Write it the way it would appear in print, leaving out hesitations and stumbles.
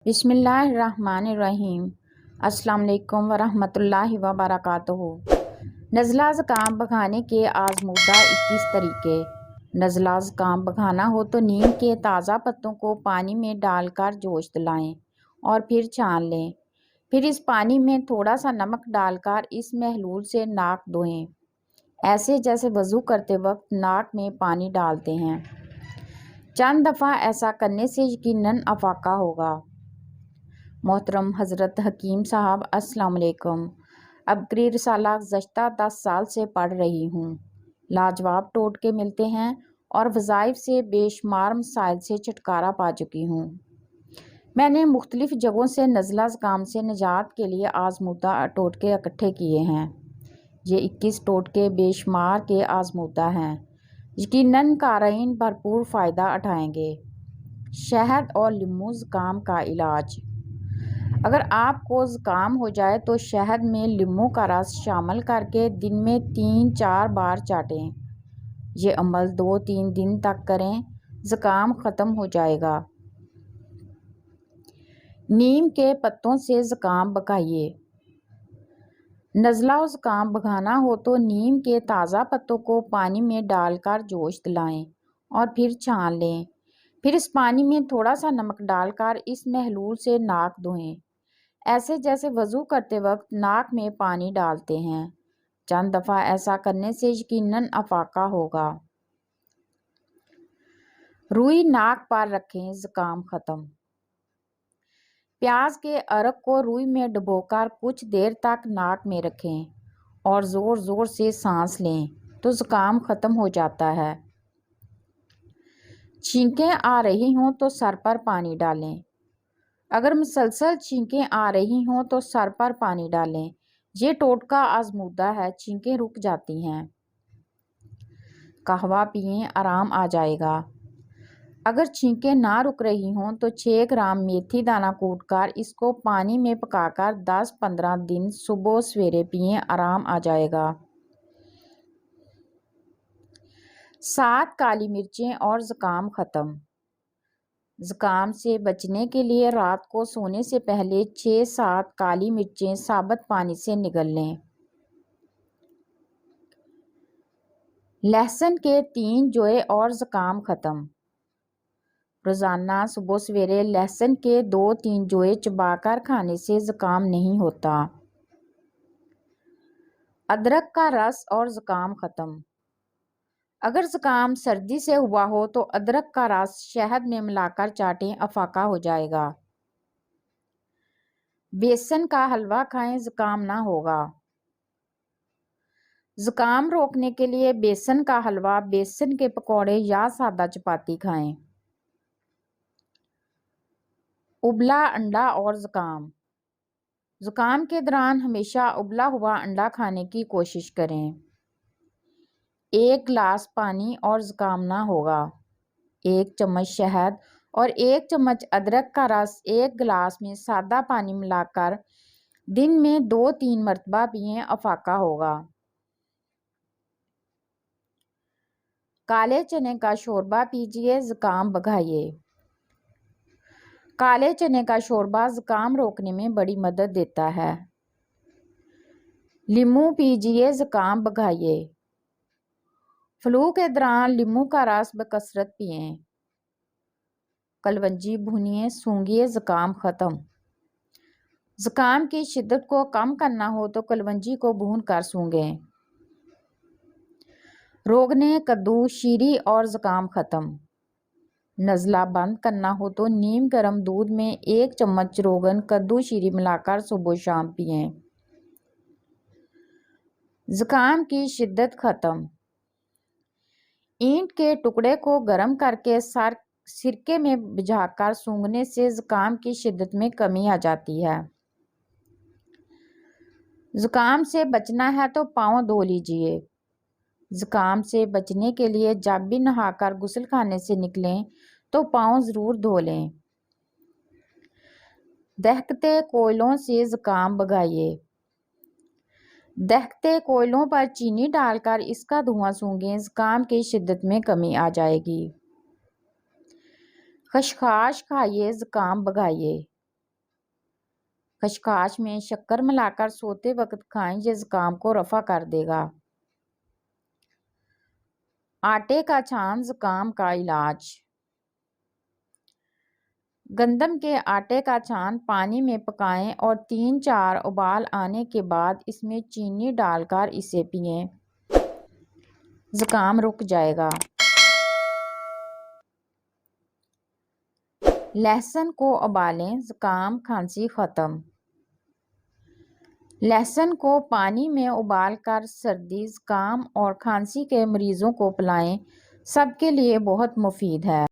بسم اللہ الرحمن الرحیم۔ السلام علیکم ورحمۃ اللہ وبرکاتہ۔ نزلہ زکام بگانے کے آزمودہ 21 طریقے۔ نزلہ زکام بگانا ہو تو نیم کے تازہ پتوں کو پانی میں ڈال کر جوش دلائیں اور پھر چھان لیں۔ پھر اس پانی میں تھوڑا سا نمک ڈال کر اس محلول سے ناک دھوئیں، ایسے جیسے وضو کرتے وقت ناک میں پانی ڈالتے ہیں۔ چند دفعہ ایسا کرنے سے یقیناً افاقہ ہوگا۔ محترم حضرت حکیم صاحب، السلام علیکم۔ ابکری رسالہ گزشتہ 10 سال سے پڑھ رہی ہوں۔ لاجواب ٹوٹکے ملتے ہیں اور وظائف سے بے شمار مسائل سے چھٹکارا پا چکی ہوں۔ میں نے مختلف جگہوں سے نزلہ زکام سے نجات کے لیے آزمودہ ٹوٹکے اکٹھے کیے ہیں۔ یہ 21 ٹوٹکے بے شمار کے آزمودہ ہیں، یقیناً قارئین بھرپور فائدہ اٹھائیں گے۔ شہد اور لیموں زکام کا علاج۔ اگر آپ کو زکام ہو جائے تو شہد میں لیموں کا رس شامل کر کے دن میں 3-4 بار چاٹیں۔ یہ عمل 2-3 دن تک کریں، زکام ختم ہو جائے گا۔ نیم کے پتوں سے زکام بگائیے۔ نزلہ و زکام بگانا ہو تو نیم کے تازہ پتوں کو پانی میں ڈال کر جوش دلائیں اور پھر چھان لیں۔ پھر اس پانی میں تھوڑا سا نمک ڈال کر اس محلول سے ناک دھوئیں، ایسے جیسے وضو کرتے وقت ناک میں پانی ڈالتے ہیں۔ چند دفعہ ایسا کرنے سے یقیناً افاقہ ہوگا۔ روئی ناک پر رکھیں، زکام ختم۔ پیاز کے عرق کو روئی میں ڈبو کر کچھ دیر تک ناک میں رکھیں اور زور زور سے سانس لیں تو زکام ختم ہو جاتا ہے۔ چھینکیں آ رہی ہوں تو سر پر پانی ڈالیں۔ اگر مسلسل چھینکیں آ رہی ہوں تو سر پر پانی ڈالیں۔ یہ ٹوٹکا آزمودہ ہے، چھینکیں رک جاتی ہیں۔ قہوہ پئیں، آرام آ جائے گا۔ اگر چھینکیں نہ رک رہی ہوں تو 6 گرام میتھی دانہ کوٹ کر اس کو پانی میں پکا کر 10-15 دن صبح و سویرے پئیں، آرام آ جائے گا۔ 7 کالی مرچیں اور زکام ختم۔ زکام سے بچنے کے لیے رات کو سونے سے پہلے 6-7 کالی مرچیں ثابت پانی سے نگل لیں۔ لہسن کے 3 جوئے اور زکام ختم۔ روزانہ صبح سویرے لہسن کے 2-3 جوئے چبا کر کھانے سے زکام نہیں ہوتا۔ ادرک کا رس اور زکام ختم۔ اگر زکام سردی سے ہوا ہو تو ادرک کا رس شہد میں ملا کر چاٹیں، افاقہ ہو جائے گا۔ بیسن کا حلوہ کھائیں، زکام نہ ہوگا۔ زکام روکنے کے لیے بیسن کا حلوہ، بیسن کے پکوڑے یا سادہ چپاتی کھائیں۔ ابلا انڈا اور زکام۔ زکام کے دوران ہمیشہ ابلا ہوا انڈا کھانے کی کوشش کریں۔ 1 گلاس پانی اور زکام نہ ہوگا۔ 1 چمچ شہد اور 1 چمچ ادرک کا رس 1 گلاس میں سادہ پانی ملا کر دن میں 2-3 مرتبہ پئیں، افاقہ ہوگا۔ کالے چنے کا شوربہ پیجیے، زکام بگائیے۔ کالے چنے کا شوربہ زکام روکنے میں بڑی مدد دیتا ہے۔ لیموں پیجیے، زکام بگائیے۔ فلو کے دوران لیموں کا رس بکثرت پئیں۔ کلونجی بھونیے، سونگھیے، زکام ختم۔ زکام کی شدت کو کم کرنا ہو تو کلونجی کو بھون کر سونگھیں۔ روغن کدو، شیری اور زکام ختم۔ نزلہ بند کرنا ہو تو نیم گرم دودھ میں 1 چمچ روغن کدو شیری ملا کر صبح و شام پئیں۔ زکام کی شدت ختم۔ اینٹ کے ٹکڑے کو گرم کر کے سرکے میں بھجا کر سونگھنے سے زکام کی شدت میں کمی آ جاتی ہے۔ زکام سے بچنا ہے تو پاؤں دھو لیجیے۔ زکام سے بچنے کے لیے جب بھی نہا کر غسل خانے سے نکلیں تو پاؤں ضرور دھو لیں۔ دہکتے کوئلوں سے زکام بگائیے۔ دہکتے کوئلوں پر چینی ڈال کر اس کا دھواں سونگھیں، زکام کی شدت میں کمی آ جائے گی۔ خشخاش کھائیے، زکام بگائیے۔ خشخاش میں شکر ملا کر سوتے وقت کھائیں، یہ زکام کو رفع کر دے گا۔ آٹے کا چھان زکام کا علاج۔ گندم کے آٹے کا چھان پانی میں پکائیں اور 3-4 ابال آنے کے بعد اس میں چینی ڈال کر اسے پئیں، زکام رک جائے گا۔ لہسن کو ابالیں، زکام کھانسی ختم۔ لہسن کو پانی میں ابال کر سردی، زکام اور کھانسی کے مریضوں کو پلائیں، سب کے لیے بہت مفید ہے۔